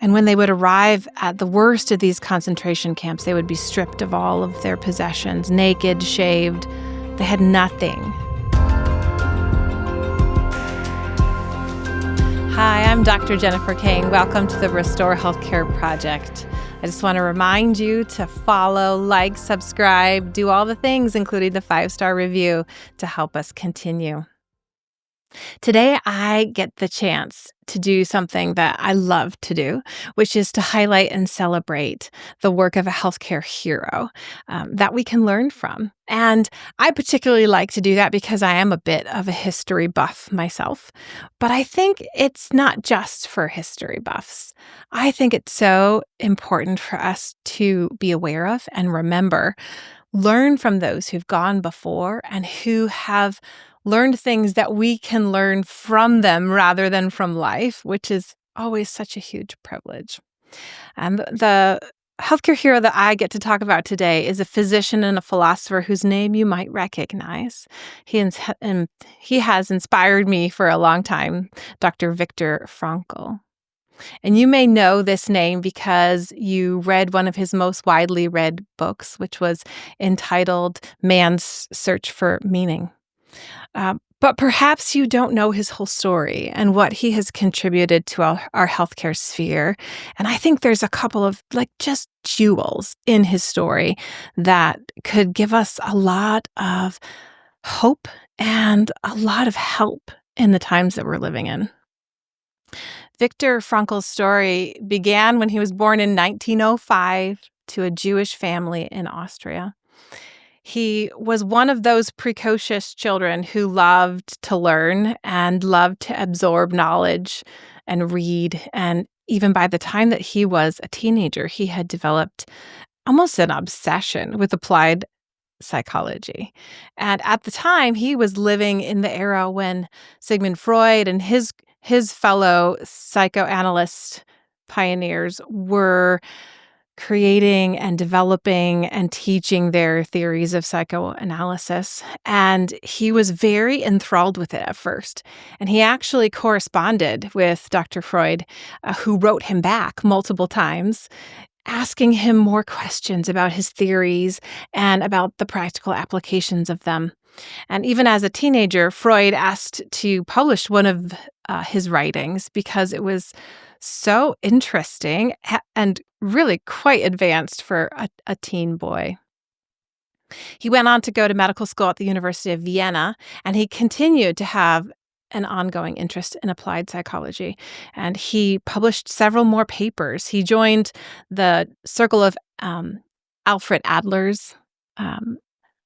And when they would arrive at the worst of these concentration camps, they would be stripped of all of their possessions, naked, shaved. They had nothing. Hi, I'm Dr. Jennifer Kang. Welcome to the Restore Healthcare Project. I just want to remind you to follow, like, subscribe, do all the things, including the 5-star review, to help us continue. Today, I get the chance to do something that I love to do, which is to highlight and celebrate the work of a healthcare hero that we can learn from. And I particularly like to do that because I am a bit of a history buff myself. But I think it's not just for history buffs. I think it's so important for us to be aware of and remember, learn from those who've gone before and who have learned things that we can learn from them rather than from life, which is always such a huge privilege. And the healthcare hero that I get to talk about today is a physician and a philosopher whose name you might recognize. He has inspired me for a long time, Dr. Viktor Frankl. And you may know this name because you read one of his most widely read books, which was entitled Man's Search for Meaning. But perhaps you don't know his whole story and what he has contributed to our healthcare sphere. And I think there's a couple of just jewels in his story that could give us a lot of hope and a lot of help in the times that we're living in. Viktor Frankl's story began when he was born in 1905 to a Jewish family in Austria. He was one of those precocious children who loved to learn and loved to absorb knowledge and read. And even by the time that he was a teenager, he had developed almost an obsession with applied psychology. And at the time, he was living in the era when Sigmund Freud and his fellow psychoanalyst pioneers were creating and developing and teaching their theories of psychoanalysis. And he was very enthralled with it at first. And he actually corresponded with Dr. Freud, who wrote him back multiple times, asking him more questions about his theories and about the practical applications of them. And even as a teenager, Freud asked to publish one of his writings because it was so interesting and really quite advanced for a teen boy. He went on to go to medical school at the University of Vienna, and he continued to have an ongoing interest in applied psychology. And he published several more papers. He joined the circle of Alfred Adler's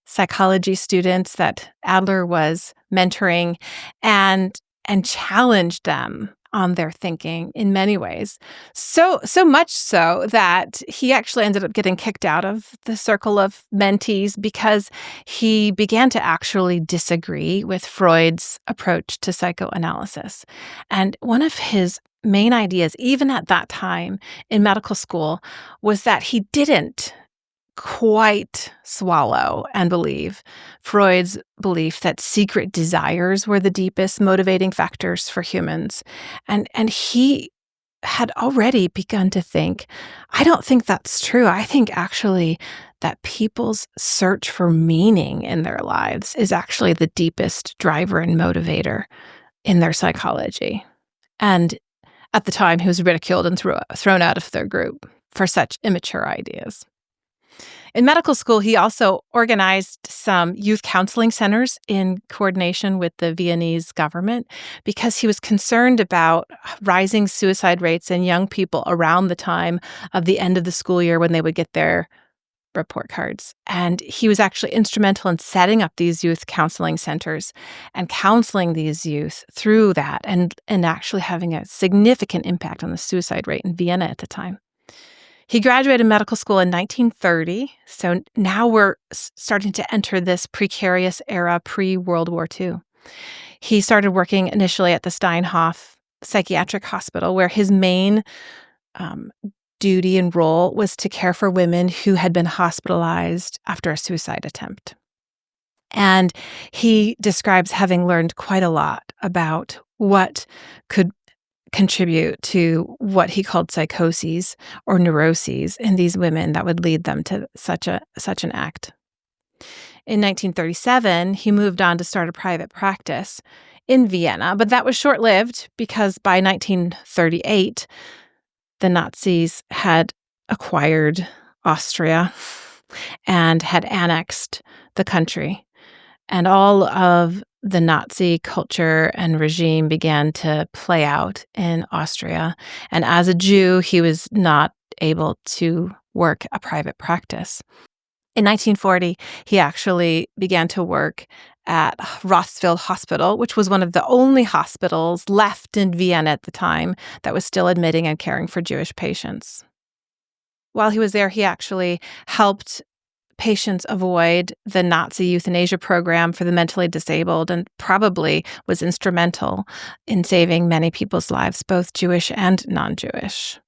psychology students that Adler was mentoring and challenged them on their thinking in many ways. So much so that he actually ended up getting kicked out of the circle of mentees because he began to actually disagree with Freud's approach to psychoanalysis. And one of his main ideas, even at that time in medical school, was that he didn't quite swallow and believe Freud's belief that secret desires were the deepest motivating factors for humans. And he had already begun to think, I don't think that's true. I think actually that people's search for meaning in their lives is actually the deepest driver and motivator in their psychology. And at the time, he was ridiculed and thrown out of their group for such immature ideas. In medical school, he also organized some youth counseling centers in coordination with the Viennese government because he was concerned about rising suicide rates in young people around the time of the end of the school year when they would get their report cards. And he was actually instrumental in setting up these youth counseling centers and counseling these youth through that and actually having a significant impact on the suicide rate in Vienna at the time. He graduated medical school in 1930, so now we're starting to enter this precarious era pre-World War II. He started working initially at the Steinhoff Psychiatric Hospital, where his main duty and role was to care for women who had been hospitalized after a suicide attempt. And he describes having learned quite a lot about what could contribute to what he called psychoses or neuroses in these women that would lead them to such an act. In 1937, he moved on to start a private practice in Vienna, but that was short-lived because by 1938, the Nazis had acquired Austria and had annexed the country. And all of the Nazi culture and regime began to play out in Austria. And as a Jew, he was not able to work a private practice. In 1940, he actually began to work at Rossville Hospital, which was one of the only hospitals left in Vienna at the time that was still admitting and caring for Jewish patients. While he was there, he actually helped patients avoid the Nazi euthanasia program for the mentally disabled and probably was instrumental in saving many people's lives, both Jewish and non-Jewish.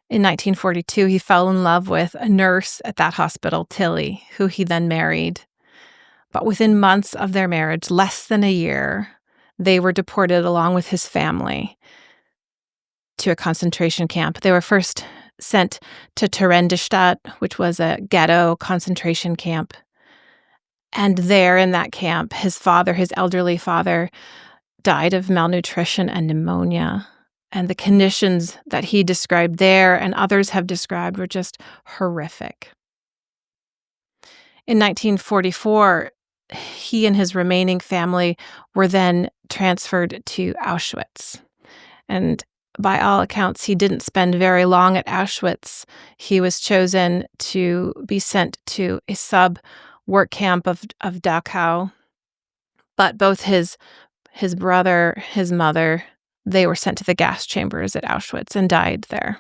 In 1942, he fell in love with a nurse at that hospital, Tilly, who he then married. But within months of their marriage, less than a year, they were deported along with his family to a concentration camp. They were first sent to Theresienstadt, which was a ghetto concentration camp. And there in that camp, his elderly father, died of malnutrition and pneumonia. And the conditions that he described there and others have described were just horrific. In 1944, he and his remaining family were then transferred to Auschwitz. And by all accounts, he didn't spend very long at Auschwitz. He was chosen to be sent to a sub-work camp of Dachau. But both his brother, his mother, they were sent to the gas chambers at Auschwitz and died there.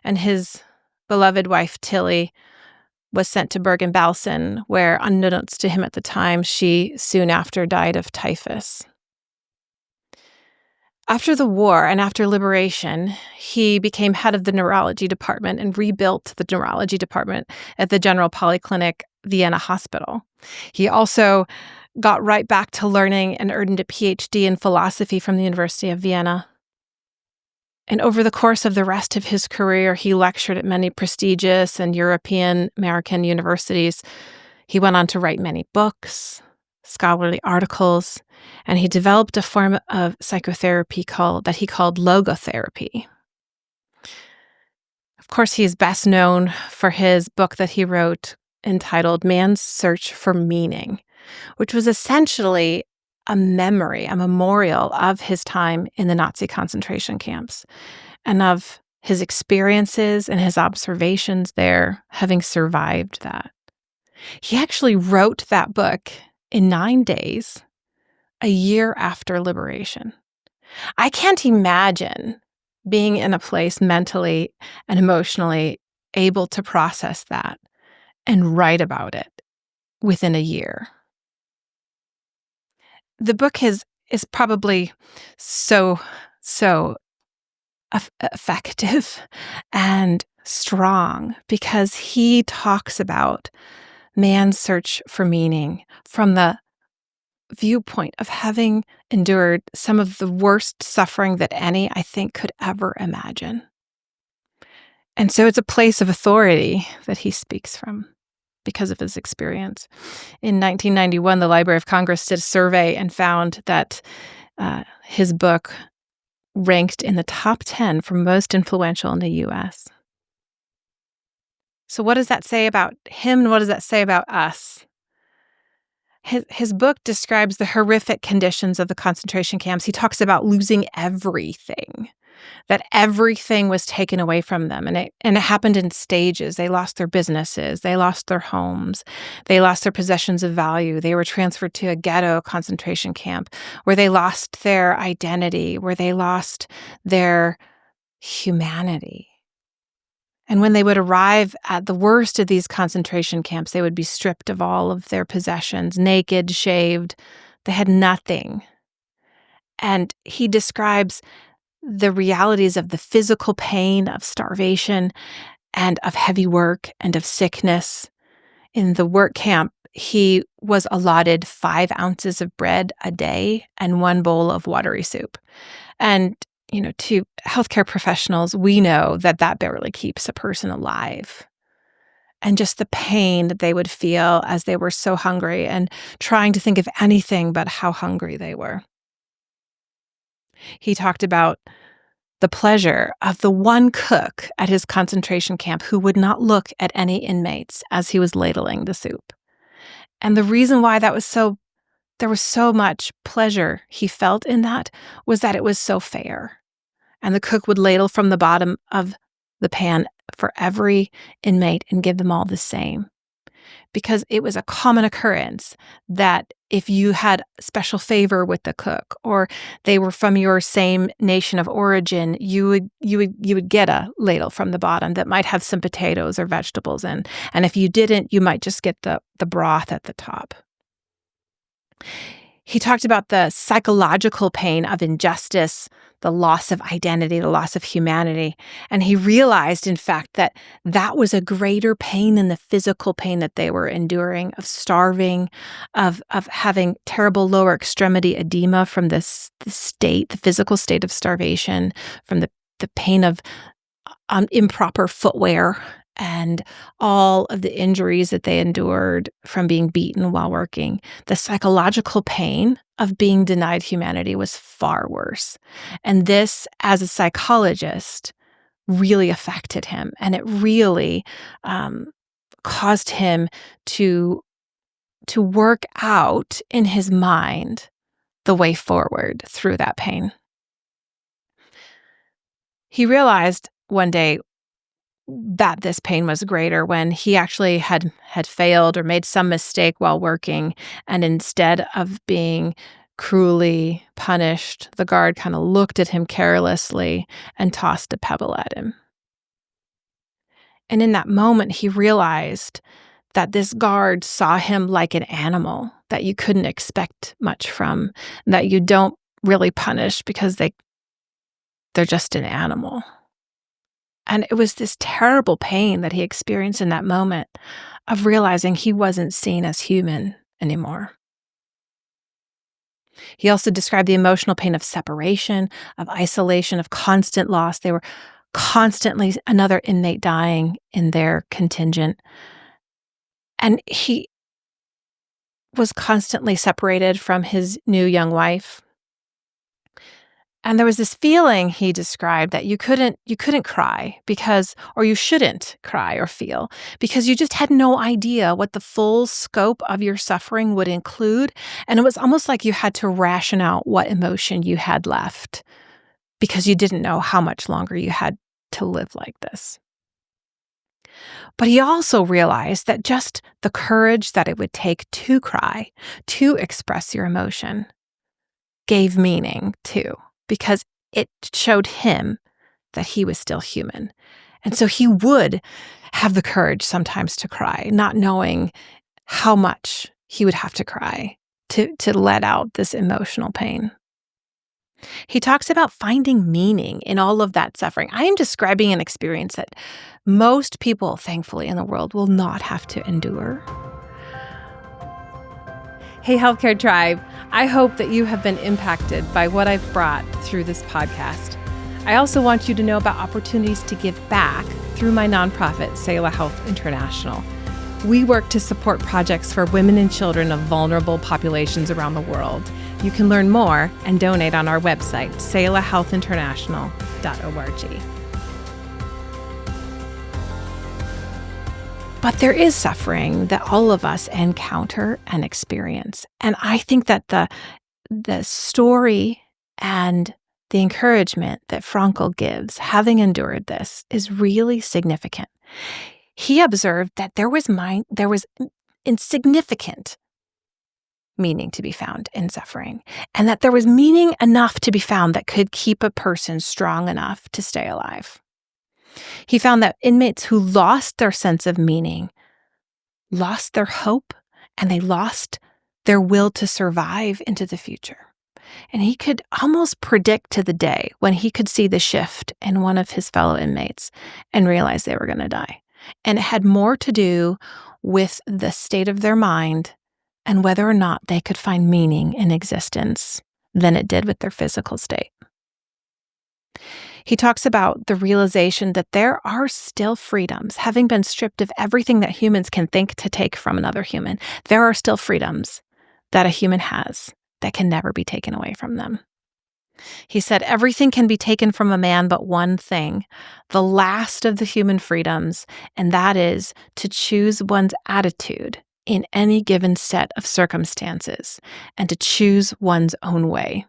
And his beloved wife, Tilly, was sent to Bergen-Belsen, where, unbeknownst to him at the time, she soon after died of typhus. After the war and after liberation, he became head of the neurology department and rebuilt the neurology department at the General Polyclinic Vienna Hospital. He also got right back to learning and earned a PhD in philosophy from the University of Vienna. And over the course of the rest of his career, he lectured at many prestigious and European American universities. He went on to write many books, scholarly articles, and he developed a form of psychotherapy that he called logotherapy. Of course, he's best known for his book that he wrote entitled Man's Search for Meaning, which was essentially a memorial of his time in the Nazi concentration camps and of his experiences and his observations there, having survived that. He actually wrote that book in 9 days, a year after liberation. I can't imagine being in a place mentally and emotionally able to process that and write about it within a year. The book is probably so effective and strong because he talks about man's search for meaning from the viewpoint of having endured some of the worst suffering that any, I think, could ever imagine. And so it's a place of authority that he speaks from because of his experience. In 1991, the Library of Congress did a survey and found that his book ranked in the top 10 for most influential in the U.S. So what does that say about him and what does that say about us? His book describes the horrific conditions of the concentration camps. He talks about losing everything, that everything was taken away from them. And it happened in stages. They lost their businesses. They lost their homes. They lost their possessions of value. They were transferred to a ghetto concentration camp where they lost their identity, where they lost their humanity. And when they would arrive at the worst of these concentration camps, they would be stripped of all of their possessions, naked, shaved. They had nothing. And he describes the realities of the physical pain of starvation and of heavy work and of sickness. In the work camp, he was allotted 5 ounces of bread a day and 1 bowl of watery soup. And, to healthcare professionals, we know that that barely keeps a person alive. And just the pain that they would feel as they were so hungry and trying to think of anything but how hungry they were. He talked about the pleasure of the one cook at his concentration camp who would not look at any inmates as he was ladling the soup. And the reason why there was so much pleasure he felt in that was that it was so fair. And the cook would ladle from the bottom of the pan for every inmate and give them all the same. Because it was a common occurrence that if you had special favor with the cook or they were from your same nation of origin, you would get a ladle from the bottom that might have some potatoes or vegetables in. And if you didn't, you might just get the broth at the top. He talked about the psychological pain of injustice, the loss of identity, the loss of humanity. And he realized, in fact, that that was a greater pain than the physical pain that they were enduring, of starving, of having terrible lower extremity edema from the physical state of starvation, from the pain of improper footwear, and all of the injuries that they endured from being beaten while working. The psychological pain of being denied humanity was far worse. And this, as a psychologist, really affected him. And it really caused him to work out in his mind the way forward through that pain. He realized one day that this pain was greater when he actually had failed or made some mistake while working, and instead of being cruelly punished, the guard kind of looked at him carelessly and tossed a pebble at him. And in that moment, he realized that this guard saw him like an animal that you couldn't expect much from, that you don't really punish because they're just an animal. And it was this terrible pain that he experienced in that moment of realizing he wasn't seen as human anymore. He also described the emotional pain of separation, of isolation, of constant loss. They were constantly another inmate dying in their contingent. And he was constantly separated from his new young wife. And there was this feeling he described that you couldn't cry or you shouldn't cry or feel because you just had no idea what the full scope of your suffering would include. And it was almost like you had to ration out what emotion you had left because you didn't know how much longer you had to live like this. But he also realized that just the courage that it would take to cry, to express your emotion, gave meaning too, because it showed him that he was still human. And so he would have the courage sometimes to cry, not knowing how much he would have to cry to let out this emotional pain. He talks about finding meaning in all of that suffering. I am describing an experience that most people, thankfully, in the world will not have to endure. Hey, Healthcare Tribe, I hope that you have been impacted by what I've brought through this podcast. I also want you to know about opportunities to give back through my nonprofit, Selah Health International. We work to support projects for women and children of vulnerable populations around the world. You can learn more and donate on our website, selahhealthinternational.org. But there is suffering that all of us encounter and experience. And I think that the story and the encouragement that Frankl gives, having endured this, is really significant. He observed that there was insignificant meaning to be found in suffering, and that there was meaning enough to be found that could keep a person strong enough to stay alive. He found that inmates who lost their sense of meaning lost their hope, and they lost their will to survive into the future. And he could almost predict to the day when he could see the shift in one of his fellow inmates and realize they were going to die. And it had more to do with the state of their mind and whether or not they could find meaning in existence than it did with their physical state. He talks about the realization that there are still freedoms, having been stripped of everything that humans can think to take from another human. There are still freedoms that a human has that can never be taken away from them. He said, everything can be taken from a man but one thing, the last of the human freedoms, and that is to choose one's attitude in any given set of circumstances and to choose one's own way.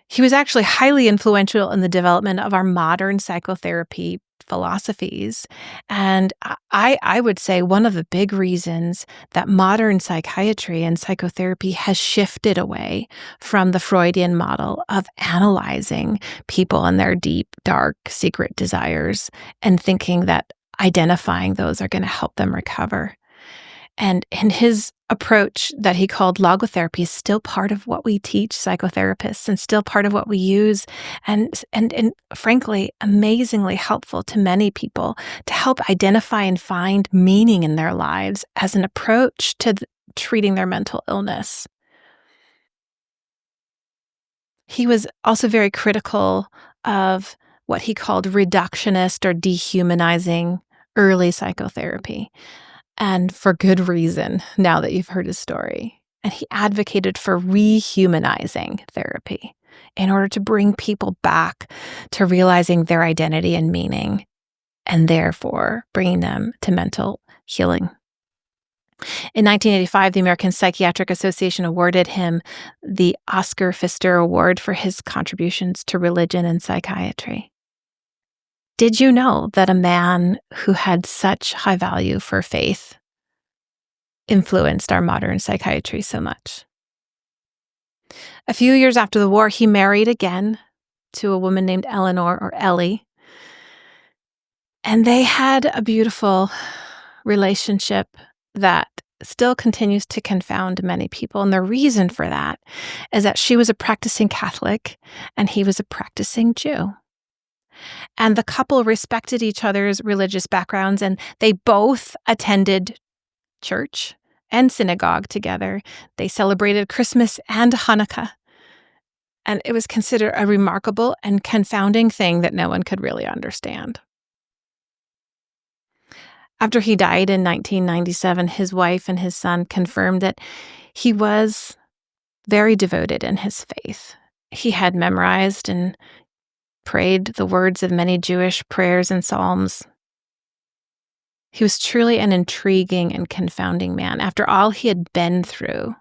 He was actually highly influential in the development of our modern psychotherapy philosophies. And I would say one of the big reasons that modern psychiatry and psychotherapy has shifted away from the Freudian model of analyzing people and their deep, dark, secret desires and thinking that identifying those are going to help them recover. And in his approach that he called logotherapy is still part of what we teach psychotherapists and still part of what we use and frankly, amazingly helpful to many people to help identify and find meaning in their lives as an approach to treating their mental illness. He was also very critical of what he called reductionist or dehumanizing early psychotherapy. And for good reason, now that you've heard his story. And he advocated for rehumanizing therapy in order to bring people back to realizing their identity and meaning, and therefore bringing them to mental healing. In 1985, the American Psychiatric Association awarded him the Oscar Pfister Award for his contributions to religion and psychiatry. Did you know that a man who had such high value for faith influenced our modern psychiatry so much? A few years after the war, he married again to a woman named Eleanor, or Ellie, and they had a beautiful relationship that still continues to confound many people. And the reason for that is that she was a practicing Catholic and he was a practicing Jew. And the couple respected each other's religious backgrounds, and they both attended church and synagogue together. They celebrated Christmas and Hanukkah. And it was considered a remarkable and confounding thing that no one could really understand. After he died in 1997, his wife and his son confirmed that he was very devoted in his faith. He had memorized and prayed the words of many Jewish prayers and psalms. He was truly an intriguing and confounding man. After all he had been through,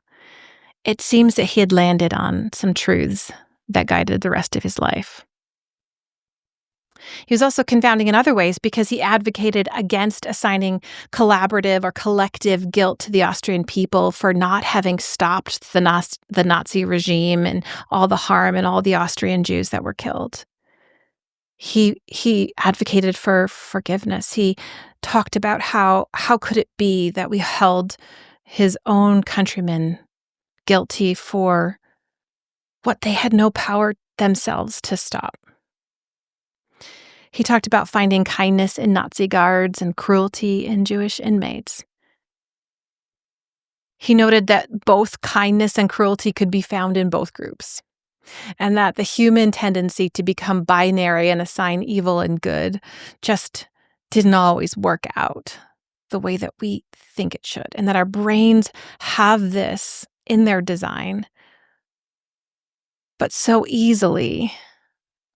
it seems that he had landed on some truths that guided the rest of his life. He was also confounding in other ways because he advocated against assigning collaborative or collective guilt to the Austrian people for not having stopped the Nazi regime and all the harm and all the Austrian Jews that were killed. He advocated for forgiveness. He talked about how could it be that we held his own countrymen guilty for what they had no power themselves to stop. He talked about finding kindness in Nazi guards and cruelty in Jewish inmates. He noted that both kindness and cruelty could be found in both groups, and that the human tendency to become binary and assign evil and good just didn't always work out the way that we think it should, and that our brains have this in their design, but so easily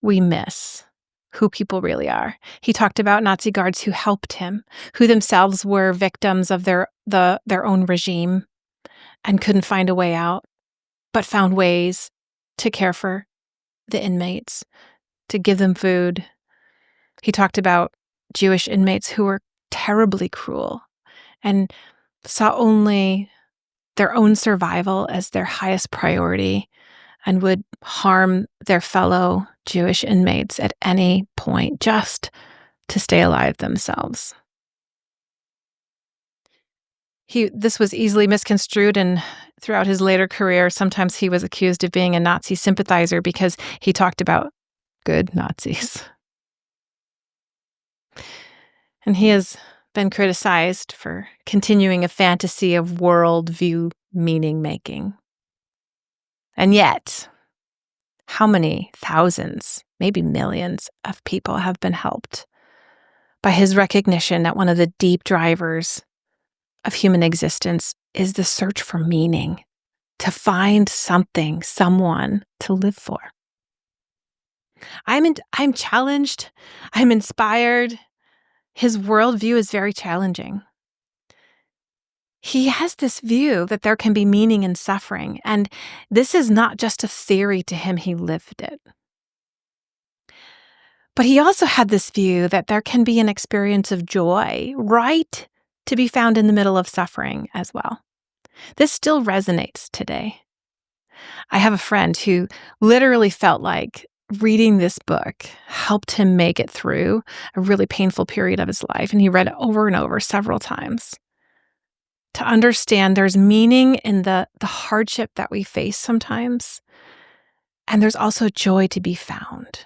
we miss who people really are. He talked about Nazi guards who helped him, who themselves were victims of their own regime and couldn't find a way out, but found ways to care for the inmates, to give them food. He talked about Jewish inmates who were terribly cruel and saw only their own survival as their highest priority and would harm their fellow Jewish inmates at any point just to stay alive themselves. This was easily misconstrued, and throughout his later career, sometimes he was accused of being a Nazi sympathizer because he talked about good Nazis. And he has been criticized for continuing a fantasy of worldview meaning making. And yet, how many thousands, maybe millions of people have been helped by his recognition that one of the deep drivers of human existence is the search for meaning, to find something, someone to live for. I'm challenged. I'm inspired. His worldview is very challenging. He has this view that there can be meaning in suffering, and this is not just a theory to him, he lived it. But he also had this view that there can be an experience of joy, right, to be found in the middle of suffering as well. This still resonates today. I have a friend who literally felt like reading this book helped him make it through a really painful period of his life, and he read it over and over several times to understand there's meaning in the hardship that we face sometimes, and there's also joy to be found.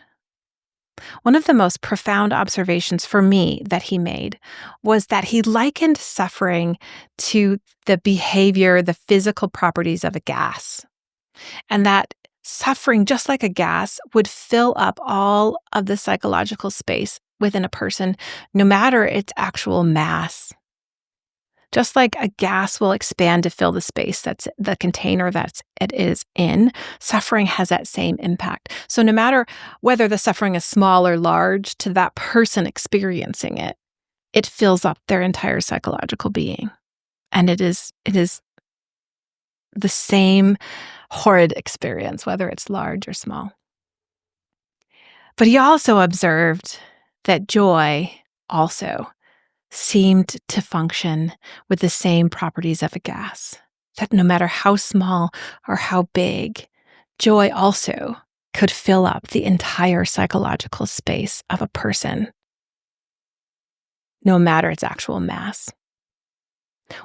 One of the most profound observations for me that he made was that he likened suffering to the behavior, the physical properties of a gas, and that suffering, just like a gas, would fill up all of the psychological space within a person, no matter its actual mass. Just like a gas will expand to fill the space that's the container that it is in, suffering has that same impact. So no matter whether the suffering is small or large, to that person experiencing it, it fills up their entire psychological being. And it is the same horrid experience, whether it's large or small. But he also observed that joy also seemed to function with the same properties of a gas, that no matter how small or how big, joy also could fill up the entire psychological space of a person, no matter its actual mass,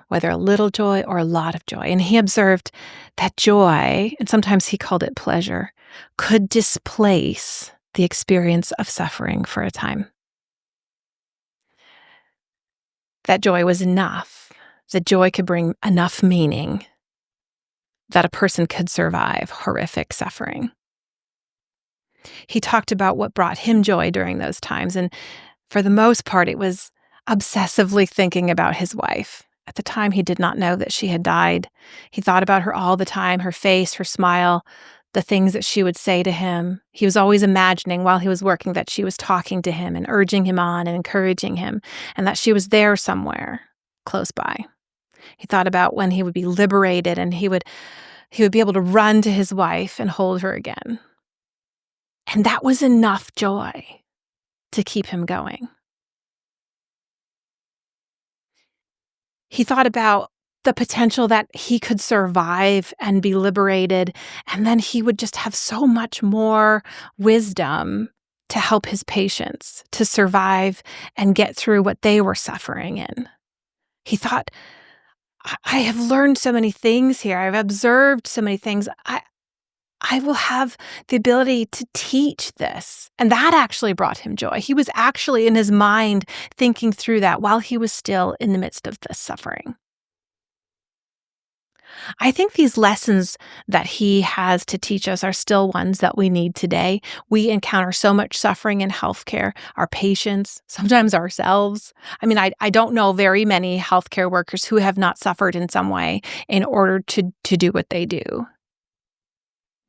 whether a little joy or a lot of joy. And he observed that joy, and sometimes he called it pleasure, could displace the experience of suffering for a time. That joy was enough, that joy could bring enough meaning that a person could survive horrific suffering. He talked about what brought him joy during those times, and for the most part, it was obsessively thinking about his wife. At the time, he did not know that she had died. He thought about her all the time, her face, her smile, the things that she would say to him. He was always imagining while he was working that she was talking to him and urging him on and encouraging him, and that she was there somewhere close by. He thought about when he would be liberated and he would be able to run to his wife and hold her again. And that was enough joy to keep him going. He thought about the potential that he could survive and be liberated, and then he would just have so much more wisdom to help his patients to survive and get through what they were suffering in. He thought, I have learned so many things here. I've observed so many things. I will have the ability to teach this. And that actually brought him joy. He was actually in his mind thinking through that while he was still in the midst of this suffering. I think these lessons that he has to teach us are still ones that we need today. We encounter so much suffering in healthcare, our patients, sometimes ourselves. I mean, I don't know very many healthcare workers who have not suffered in some way in order to do what they do.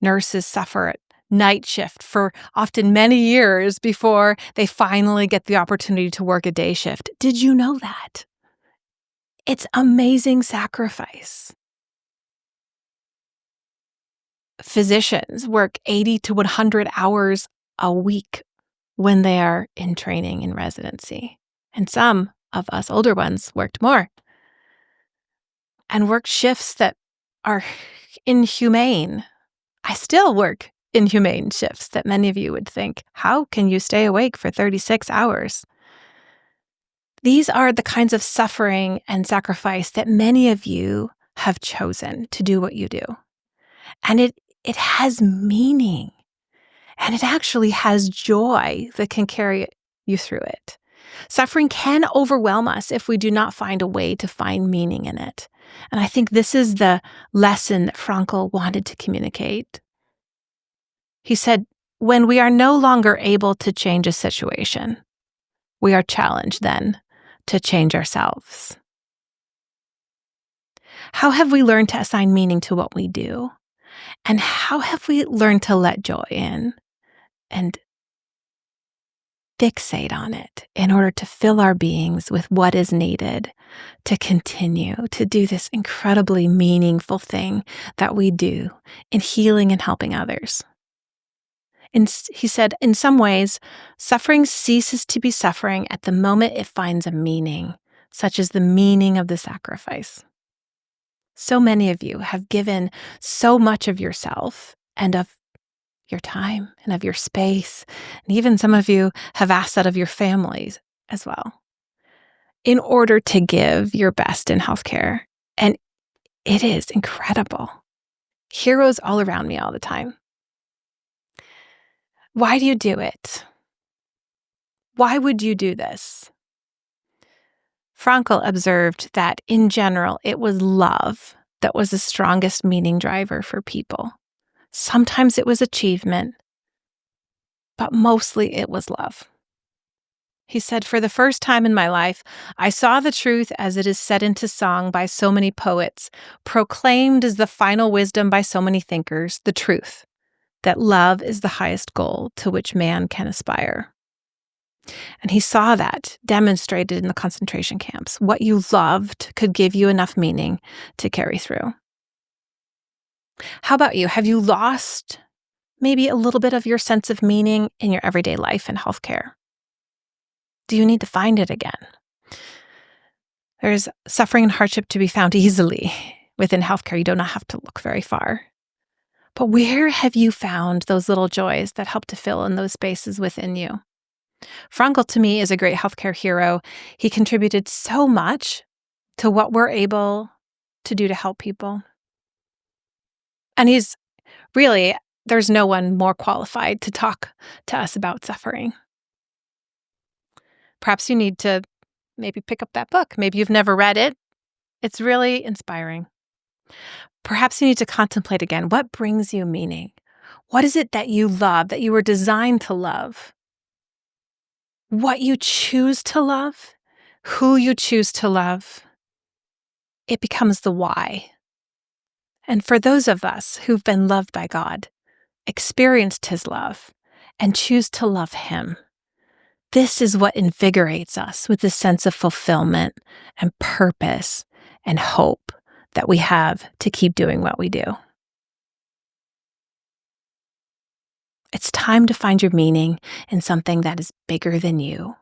Nurses suffer at night shift for often many years before they finally get the opportunity to work a day shift. Did you know that? It's amazing sacrifice. Physicians work 80 to 100 hours a week when they are in training in residency. And some of us older ones worked more and worked shifts that are inhumane. I still work inhumane shifts that many of you would think, how can you stay awake for 36 hours? These are the kinds of suffering and sacrifice that many of you have chosen to do what you do. And it has meaning, and it actually has joy that can carry you through it. Suffering can overwhelm us if we do not find a way to find meaning in it. And I think this is the lesson that Frankl wanted to communicate. He said, when we are no longer able to change a situation, we are challenged then to change ourselves. How have we learned to assign meaning to what we do? And how have we learned to let joy in and fixate on it in order to fill our beings with what is needed to continue to do this incredibly meaningful thing that we do in healing and helping others? And he said, in some ways, suffering ceases to be suffering at the moment it finds a meaning, such as the meaning of the sacrifice. So many of you have given so much of yourself and of your time and of your space, and even some of you have asked that of your families as well, in order to give your best in healthcare. And it is incredible. Heroes all around me all the time. Why do you do it? Why would you do this? Frankl observed that in general, it was love that was the strongest meaning driver for people. Sometimes it was achievement, but mostly it was love. He said, for the first time in my life, I saw the truth as it is set into song by so many poets, proclaimed as the final wisdom by so many thinkers, the truth that love is the highest goal to which man can aspire. And he saw that demonstrated in the concentration camps. What you loved could give you enough meaning to carry through. How about you? Have you lost maybe a little bit of your sense of meaning in your everyday life in healthcare? Do you need to find it again? There's suffering and hardship to be found easily within healthcare. You do not have to look very far. But where have you found those little joys that help to fill in those spaces within you? Frankl, to me, is a great healthcare hero. He contributed so much to what we're able to do to help people. And there's no one more qualified to talk to us about suffering. Perhaps you need to maybe pick up that book. Maybe you've never read it. It's really inspiring. Perhaps you need to contemplate again, what brings you meaning? What is it that you love, that you were designed to love? What you choose to love, who you choose to love, it becomes the why. And for those of us who've been loved by God, experienced His love, and choose to love Him, this is what invigorates us with this sense of fulfillment and purpose and hope that we have to keep doing what we do. It's time to find your meaning in something that is bigger than you.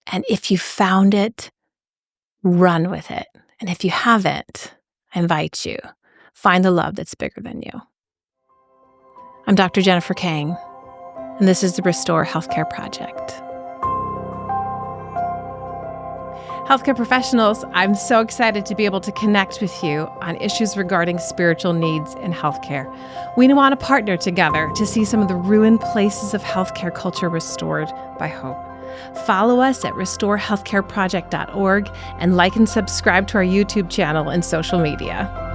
And if you found it, run with it. And if you haven't, I invite you, find the love that's bigger than you. I'm Dr. Jennifer Kang, and this is the Restore Healthcare Project. Healthcare professionals, I'm so excited to be able to connect with you on issues regarding spiritual needs in healthcare. We want to partner together to see some of the ruined places of healthcare culture restored by hope. Follow us at restorehealthcareproject.org and like and subscribe to our YouTube channel and social media.